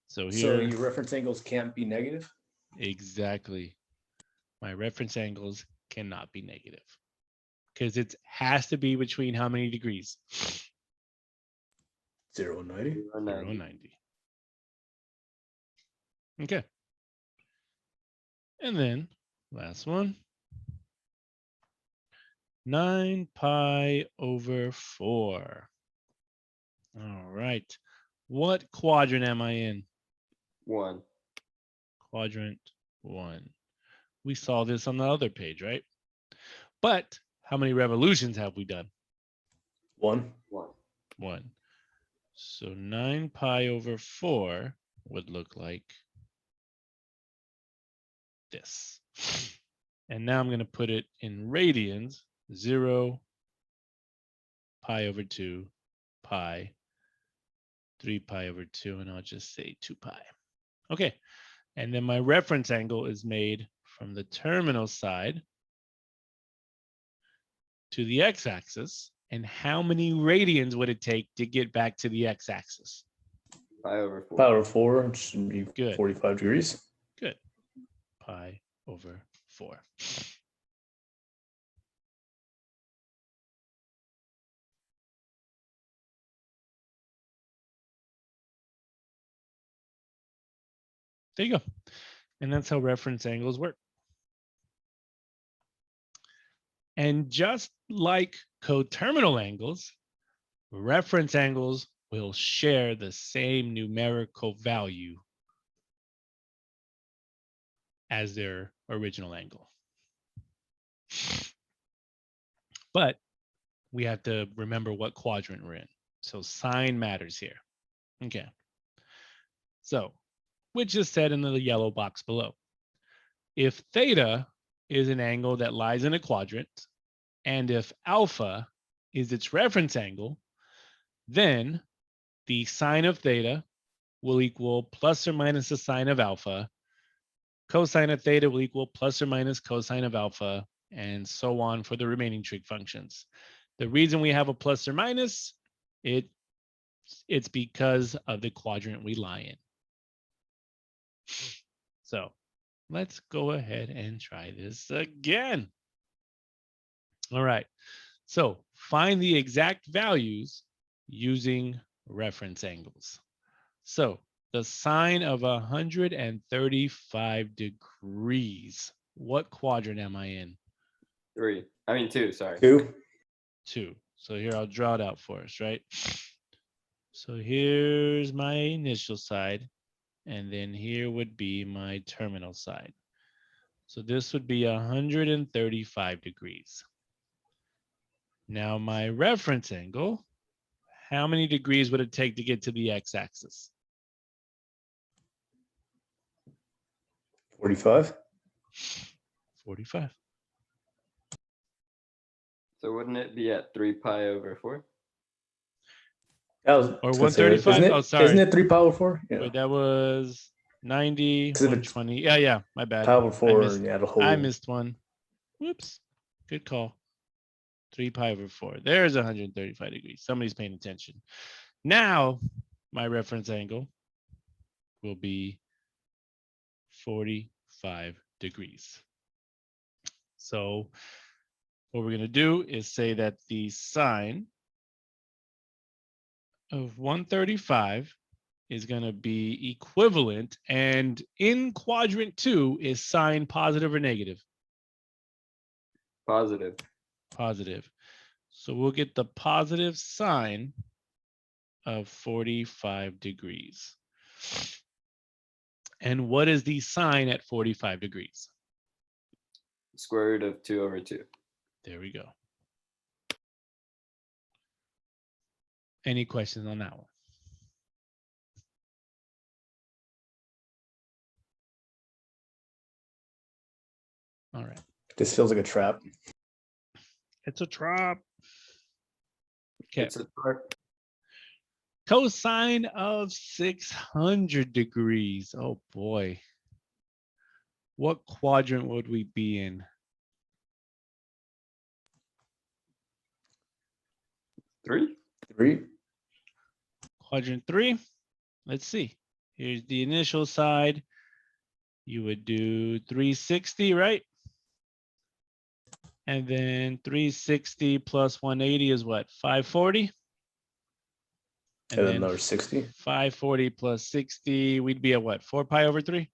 Speaker 1: So
Speaker 3: So
Speaker 1: here,
Speaker 3: your reference angles can't be negative?
Speaker 1: exactly. My reference angles cannot be negative because it has to be between how many degrees?
Speaker 3: 0 and 90.
Speaker 1: 0 and 90. Okay. And then last one. 9 pi over 4. All right. What quadrant am I in?
Speaker 2: 1.
Speaker 1: Quadrant 1. We saw this on the other page, right? But how many revolutions have we done?
Speaker 3: 1.
Speaker 2: 1.
Speaker 1: 1. So 9 pi over 4 would look like this. And now I'm going to put it in radians. 0, pi over 2, pi, 3 pi over 2, and I'll just say 2 pi. Okay. And then my reference angle is made from the terminal side to the x-axis. And how many radians would it take to get back to the x-axis?
Speaker 2: Pi over 4.
Speaker 3: Pi over 4 should be
Speaker 1: Good.
Speaker 3: 45 degrees.
Speaker 1: Good. Pi over 4. There you go. And that's how reference angles work. And just like coterminal angles, reference angles will share the same numerical value as their original angle. But we have to remember what quadrant we're in. So sign matters here. Okay. So, which is said in the yellow box below. If theta is an angle that lies in a quadrant, and if alpha is its reference angle, then the sine of theta will equal plus or minus the sine of alpha. Cosine of theta will equal plus or minus cosine of alpha, and so on for the remaining trig functions. The reason we have a plus or minus, it's because of the quadrant we lie in. So let's go ahead and try this again. All right. So find the exact values using reference angles. So the sine of 135 degrees. What quadrant am I in?
Speaker 2: 3. I mean 2, sorry.
Speaker 3: 2.
Speaker 1: 2. So here I'll draw it out for us, right? So here's my initial side, and then here would be my terminal side. So this would be 135 degrees. Now my reference angle, how many degrees would it take to get to the x-axis?
Speaker 3: 45.
Speaker 1: 45.
Speaker 2: So wouldn't it be at 3 pi over 4?
Speaker 3: That was
Speaker 1: Or
Speaker 3: gonna say,
Speaker 1: 135?
Speaker 3: Isn't it,
Speaker 1: Oh, sorry.
Speaker 3: Isn't it 3 pi over 4? Yeah.
Speaker 1: Wait, that was 90,
Speaker 3: 'Cause if it's
Speaker 1: 120. Yeah, my bad.
Speaker 3: pi over 4,
Speaker 1: missed-
Speaker 3: you add a whole.
Speaker 1: I missed one. Whoops. Good call. 3 pi over 4. There's 135 degrees. Somebody's paying attention. Now, my reference angle will be 45 degrees. So what we're going to do is say that the sine of 135 is going to be equivalent, and in quadrant 2 is sine positive or negative?
Speaker 2: Positive.
Speaker 1: Positive. So we'll get the positive sine of 45 degrees. And what is the sine at 45 degrees?
Speaker 2: Square root of 2/2.
Speaker 1: There we go. Any questions on that one? All right.
Speaker 3: This feels like a trap.
Speaker 1: It's a trap. Okay.
Speaker 2: It's a part.
Speaker 1: Cosine of 600 degrees. Oh boy. What quadrant would we be in?
Speaker 2: 3.
Speaker 3: 3.
Speaker 1: Quadrant 3. Let's see. Here's the initial side. You would do 360, right? And then 360 plus 180 is what? 540?
Speaker 3: And then another 60.
Speaker 1: 540 plus 60, we'd be at what? 4 pi over 3?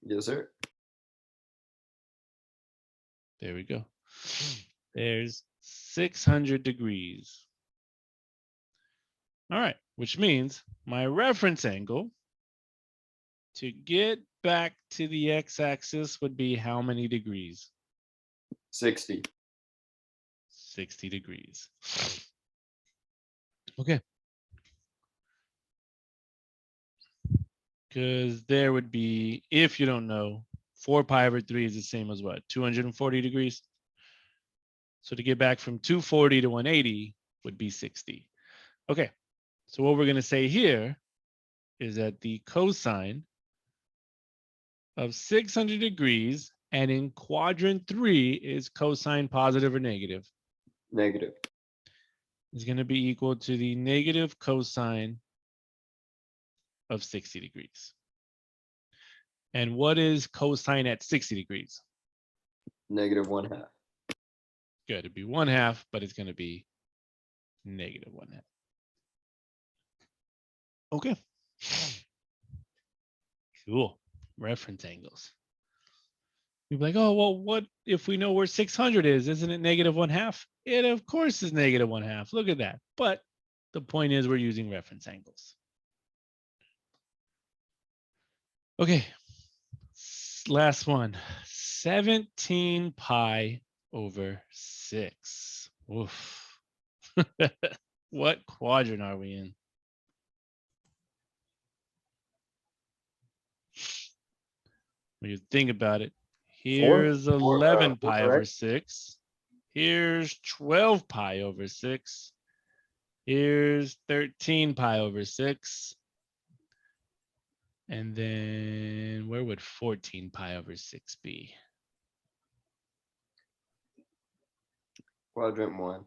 Speaker 2: Yes, sir.
Speaker 1: There we go. There's 600 degrees. All right, which means my reference angle to get back to the x-axis would be how many degrees?
Speaker 2: 60.
Speaker 1: 60 degrees. Okay. Because there would be, if you don't know, 4 pi over 3 is the same as what? 240 degrees. So to get back from 240 to 180 would be 60. Okay. So what we're going to say here is that the cosine of 600 degrees and in quadrant 3 is cosine positive or negative?
Speaker 2: Negative.
Speaker 1: Is going to be equal to the negative cosine of 60 degrees. And what is cosine at 60 degrees?
Speaker 2: Negative 1/2.
Speaker 1: Good, it'd be 1/2, but it's going to be negative 1/2. Okay. Cool. Reference angles. You'd be like, oh, well, what if we know where 600 is? Isn't it negative 1/2? It, of course, is negative 1/2. Look at that. But the point is we're using reference angles. Okay. Last one. 17 pi over 6. Oof. What quadrant are we in? When you think about it, here's 11 pi over 6. Here's 12 pi over 6. Here's 13 pi over 6. And then where would 14 pi over 6 be?
Speaker 2: Quadrant 1.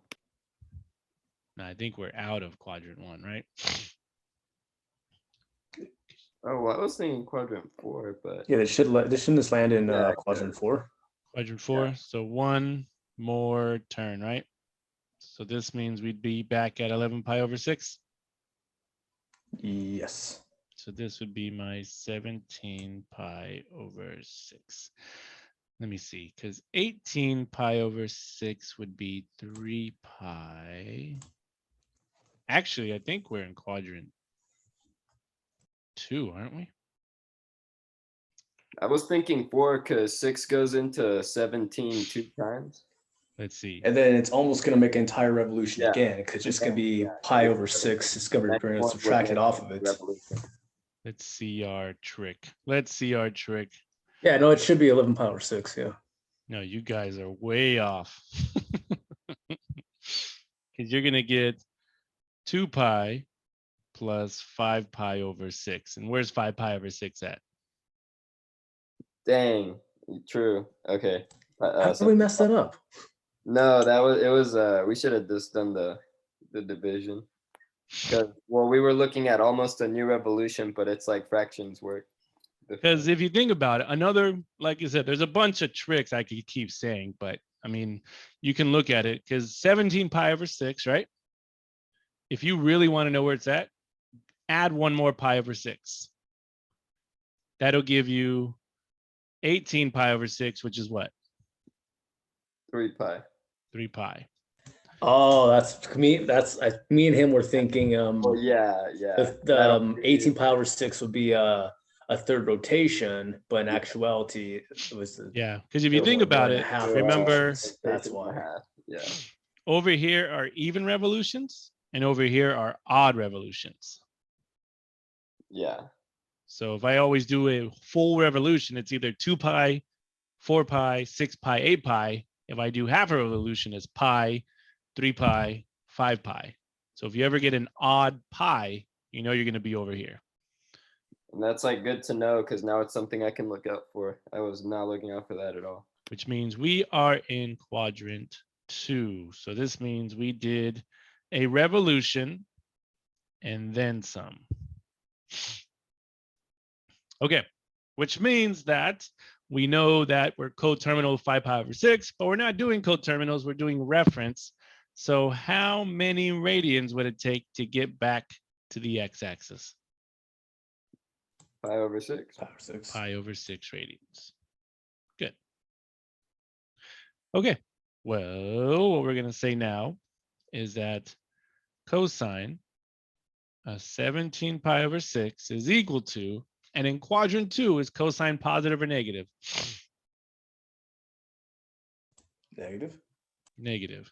Speaker 1: Now, I think we're out of quadrant 1, right?
Speaker 2: Oh, well, I was thinking quadrant 4, but
Speaker 3: Yeah, they shouldn't just land in
Speaker 2: Yeah,
Speaker 3: quadrant 4.
Speaker 1: Quadrant 4.
Speaker 2: Yeah.
Speaker 1: So one more turn, right? So this means we'd be back at 11 pi over 6.
Speaker 3: Yes.
Speaker 1: So this would be my 17 pi over 6. Let me see, because 18 pi over 6 would be 3 pi. Actually, I think we're in quadrant 2, aren't we?
Speaker 2: I was thinking 4 because 6 goes into 17 2 times.
Speaker 1: Let's see.
Speaker 3: And then it's almost going to make an entire revolution
Speaker 2: Yeah.
Speaker 3: again because it's just going to be
Speaker 2: Yeah.
Speaker 3: pi over 6. It's going to
Speaker 2: Next
Speaker 3: be
Speaker 2: one
Speaker 3: subtracted
Speaker 2: was
Speaker 3: off of it.
Speaker 2: revolution.
Speaker 1: Let's see our trick. Let's see our trick.
Speaker 3: Yeah, no, it should be 11 pi over 6. Yeah.
Speaker 1: No, you guys are way off. Because you're going to get 2 pi plus 5 pi over 6. And where's 5 pi over 6 at?
Speaker 2: Dang, true. Okay.
Speaker 3: How did we mess that up?
Speaker 2: No, it was we should have just done the division. Well, we were looking at almost a new revolution, but it's like fractions work.
Speaker 1: Because if you think about it, another, like you said, there's a bunch of tricks I could keep saying, but I mean, you can look at it because 17 pi over 6, right? If you really want to know where it's at, add one more pi over 6. That'll give you 18 pi over 6, which is what?
Speaker 2: 3 pi.
Speaker 1: 3 pi.
Speaker 3: Oh, that's me. Me and him were thinking.
Speaker 2: Well, yeah.
Speaker 3: The 18 pi over 6 would be a third rotation, but in actuality, it was
Speaker 1: Yeah, because if you think about it, remember
Speaker 3: that's why.
Speaker 2: Yeah.
Speaker 1: over here are even revolutions and over here are odd revolutions.
Speaker 2: Yeah.
Speaker 1: So if I always do a full revolution, it's either 2 pi, 4 pi, 6 pi, 8 pi. If I do half a revolution, it's pi, 3 pi, 5 pi. So if you ever get an odd pi, you know you're going to be over here.
Speaker 2: And that's like good to know because now it's something I can look out for. I was not looking out for that at all.
Speaker 1: Which means we are in quadrant 2. So this means we did a revolution and then some. Okay, which means that we know that we're coterminal 5 pi over 6, but we're not doing coterminals, we're doing reference. So how many radians would it take to get back to the x-axis?
Speaker 2: Pi over 6.
Speaker 3: Pi over 6.
Speaker 1: Pi over 6 radians. Good. Okay, well, what we're going to say now is that cosine of 17 pi over 6 is equal to, and in quadrant 2, is cosine positive or negative?
Speaker 3: Negative.
Speaker 1: Negative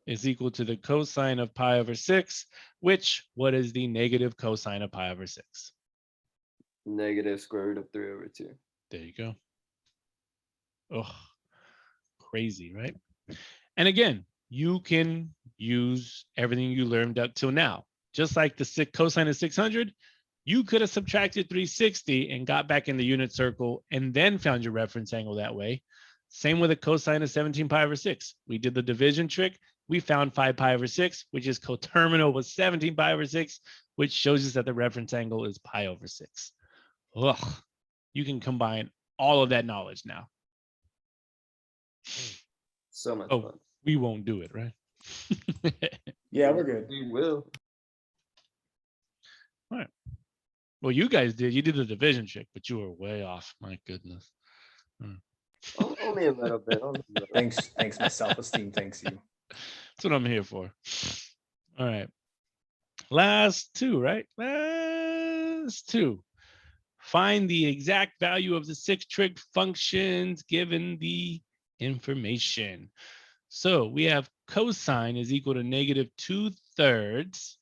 Speaker 1: is equal to the cosine of pi over 6, which, what is the negative cosine of pi over 6?
Speaker 2: Negative square root of 3 over 2.
Speaker 1: There you go. Oh, crazy, right? And again, you can use everything you learned up till now. Just like the cosine of 600, you could have subtracted 360 and got back in the unit circle and then found your reference angle that way. Same with a cosine of 17 pi over 6. We did the division trick. We found 5 pi over 6, which is coterminal with 17 pi over 6, which shows us that the reference angle is pi over 6. Ugh, you can combine all of that knowledge now.
Speaker 2: So much
Speaker 1: Oh,
Speaker 2: fun.
Speaker 1: we won't do it, right?
Speaker 3: Yeah, we're good.
Speaker 2: We will.
Speaker 1: All right. Well, you guys did. You did the division trick, but you were way off. My goodness.
Speaker 2: Only a little bit. Only a little.
Speaker 3: Thanks, my self-esteem. Thanks you.
Speaker 1: That's what I'm here for. All right. Last two, right? Last two. Find the exact value of the 6 trig functions given the information. So we have cosine is equal to negative 2/3,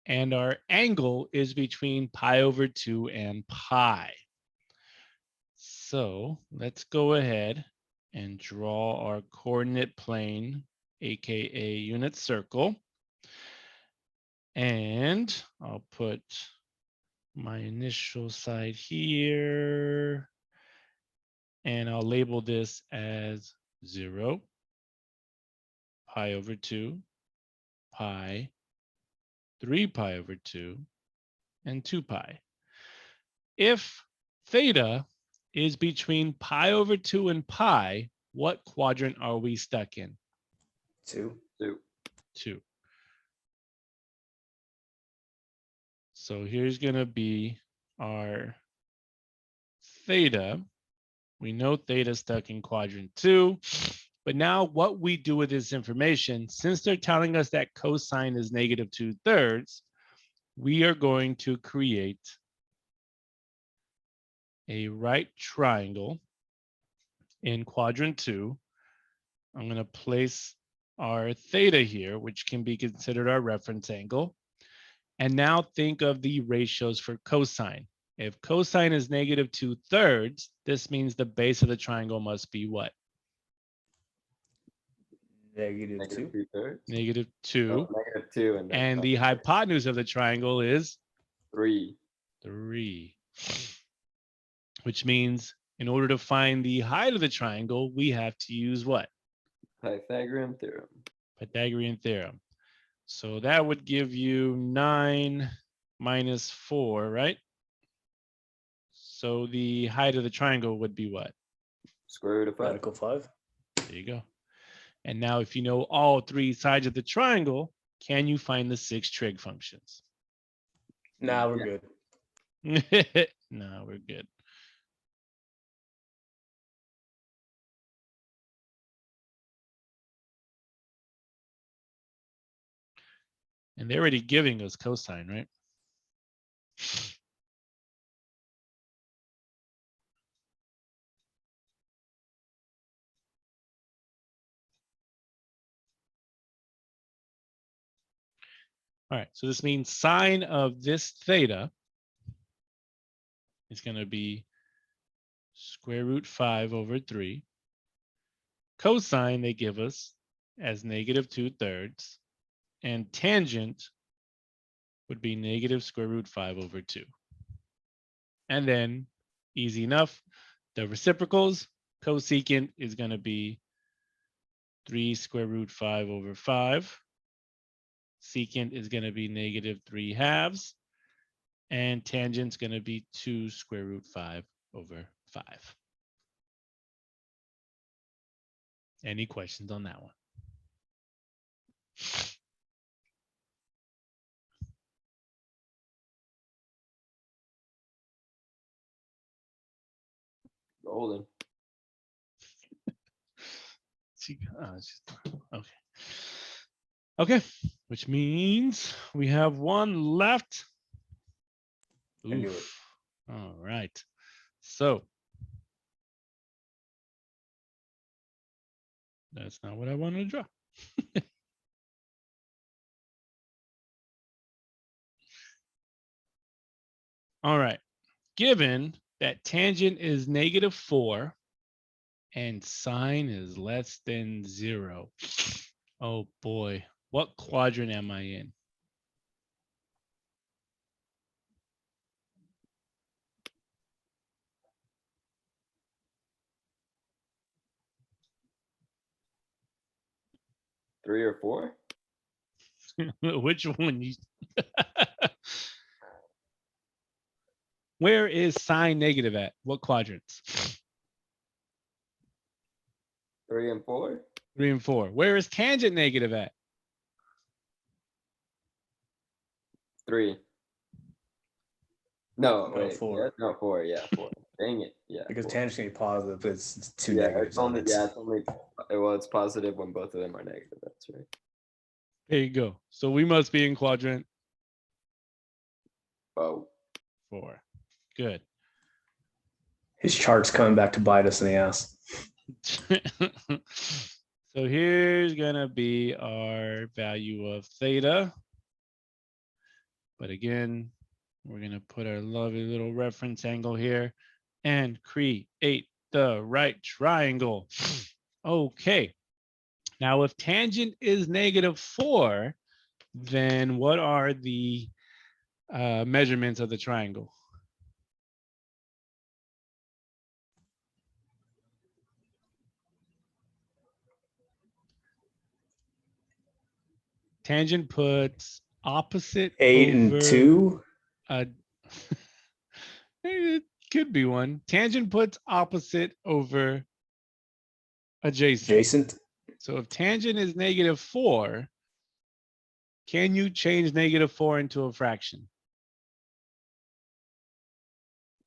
Speaker 1: and our angle is between pi over 2 and pi. So let's go ahead and draw our coordinate plane, aka unit circle. And I'll put my initial side here, and I'll label this as 0, pi over 2, pi, 3 pi over 2, and 2 pi. If theta is between pi over 2 and pi, what quadrant are we stuck in?
Speaker 3: 2.
Speaker 1: 2. So here's going to be our theta. We know theta stuck in quadrant 2. But now what we do with this information, since they're telling us that cosine is negative 2/3, we are going to create a right triangle in quadrant 2. I'm going to place our theta here, which can be considered our reference angle. And now think of the ratios for cosine. If cosine is negative 2/3, this means the base of the triangle must be what?
Speaker 3: Negative 2.
Speaker 2: 2/3.
Speaker 1: Negative 2.
Speaker 2: Negative 2. And, then
Speaker 1: And the hypotenuse of the triangle is
Speaker 2: 3.
Speaker 1: 3. Which means in order to find the height of the triangle, we have to use what?
Speaker 2: Pythagorean theorem.
Speaker 1: Pythagorean theorem. So that would give you 9 minus 4, right? So the height of the triangle would be what?
Speaker 2: Square root of 5.
Speaker 3: Radical 5.
Speaker 1: There you go. And now if you know all 3 sides of the triangle, can you find the 6 trig functions?
Speaker 3: Nah, we're
Speaker 2: Yeah.
Speaker 3: good.
Speaker 1: No, we're good. And they're already giving us cosine, right? All right, so this means sine of this theta is going to be square root 5 over 3. Cosine they give us as negative 2/3. And tangent would be negative square root 5 over 2. And then, easy enough, the reciprocals, cosecant is going to be 3 square root 5 over 5. Secant is going to be negative 3/2. And tangent's going to be 2 square root 5 over 5. Any questions on that one?
Speaker 2: Golden.
Speaker 1: Okay. Okay, which means we have one left.
Speaker 3: I knew it.
Speaker 1: Oof. All right. So that's not what I wanted to draw. All right. Given that tangent is negative 4 and sine is less than 0. Oh boy, what quadrant am I in?
Speaker 2: Three or four?
Speaker 1: Which one? Where is sine negative at? What quadrants?
Speaker 2: 3 and 4?
Speaker 1: 3 and 4. Where is tangent negative at?
Speaker 2: 3. No,
Speaker 3: No,
Speaker 2: wait.
Speaker 3: 4.
Speaker 2: Yeah, no, 4. Yeah, 4. Dang it. Yeah.
Speaker 3: Because
Speaker 2: 4.
Speaker 3: tangent's gonna be positive, but it's two
Speaker 2: Yeah,
Speaker 3: negatives
Speaker 2: it's
Speaker 3: on
Speaker 2: only,
Speaker 3: it.
Speaker 2: yeah, it's only, well, it's positive when both of them are negative. That's right.
Speaker 1: There you go. So we must be in quadrant
Speaker 2: Oh,
Speaker 1: 4. Good.
Speaker 3: His chart's coming back to bite us in the ass.
Speaker 1: So here's gonna be our value of theta. But again, we're gonna put our lovely little reference angle here and create the right triangle. Okay. Now, if tangent is negative 4, then what are the measurements of the triangle? Tangent puts opposite
Speaker 3: 8
Speaker 1: over
Speaker 3: and 2.
Speaker 1: It could be one. Tangent puts opposite over adjacent.
Speaker 3: Adjacent.
Speaker 1: So if tangent is negative 4, can you change negative 4 into a fraction?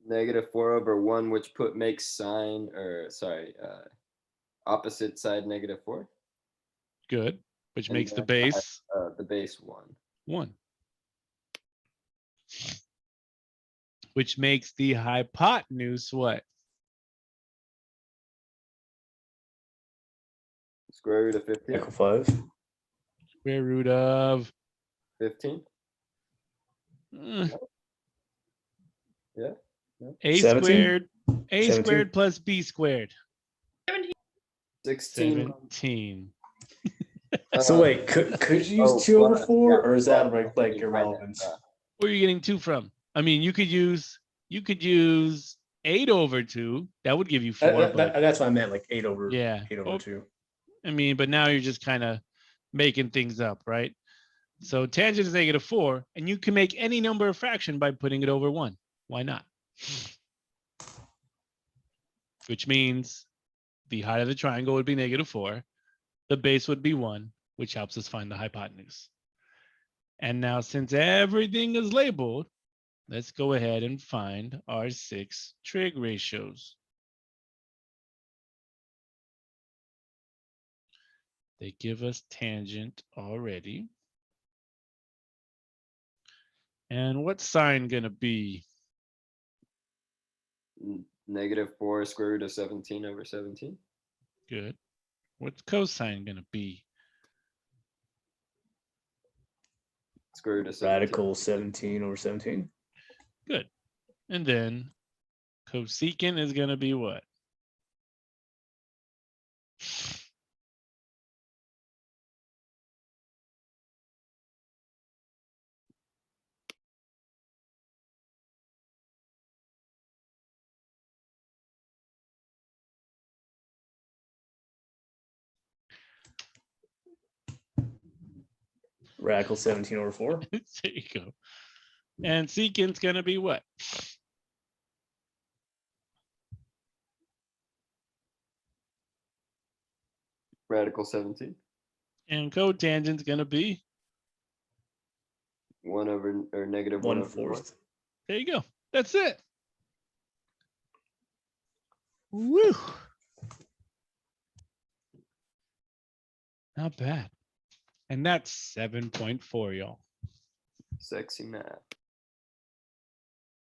Speaker 2: negative 4 over 1, which makes sine, or sorry, opposite side negative 4.
Speaker 1: Good. Which
Speaker 2: And
Speaker 1: makes the
Speaker 2: then
Speaker 1: base
Speaker 2: the base 1.
Speaker 1: 1. Which makes the hypotenuse what?
Speaker 2: Square root of 15.
Speaker 3: Equal 5.
Speaker 1: Square root of
Speaker 2: 15.
Speaker 1: uh,
Speaker 2: Yeah.
Speaker 1: a
Speaker 3: 17?
Speaker 1: squared, a
Speaker 3: 17?
Speaker 1: squared plus b squared.
Speaker 2: 16.
Speaker 1: 17.
Speaker 3: So wait, could you use 2 over 4, or is that like irrelevant?
Speaker 1: Where are you getting 2 from? I mean, you could use 8 over 2. That would give you 4. But
Speaker 3: That's what I meant, like 8 over
Speaker 1: yeah,
Speaker 3: 8 over 2.
Speaker 1: I mean, but now you're just kind of making things up, right? So tangent is negative 4, and you can make any number of fraction by putting it over 1. Why not? Which means the height of the triangle would be negative 4. The base would be 1, which helps us find the hypotenuse. And now, since everything is labeled, let's go ahead and find our 6 trig ratios. They give us tangent already. And what's sine gonna be?
Speaker 2: -4 square root of 17 over 17.
Speaker 1: Good. What's cosine gonna be?
Speaker 2: Square root of 17.
Speaker 3: Radical 17 over 17.
Speaker 1: Good. And then cosecant is gonna be what?
Speaker 3: Radical 17 over 4.
Speaker 1: There you go. And secant's gonna be what?
Speaker 2: Radical 17.
Speaker 1: And cotangent's gonna be?
Speaker 2: 1 over, or -1
Speaker 3: 1
Speaker 2: over 1.
Speaker 3: fourth.
Speaker 1: There you go. That's it. Woo. Not bad. And that's 7.4, y'all.
Speaker 2: Sexy math.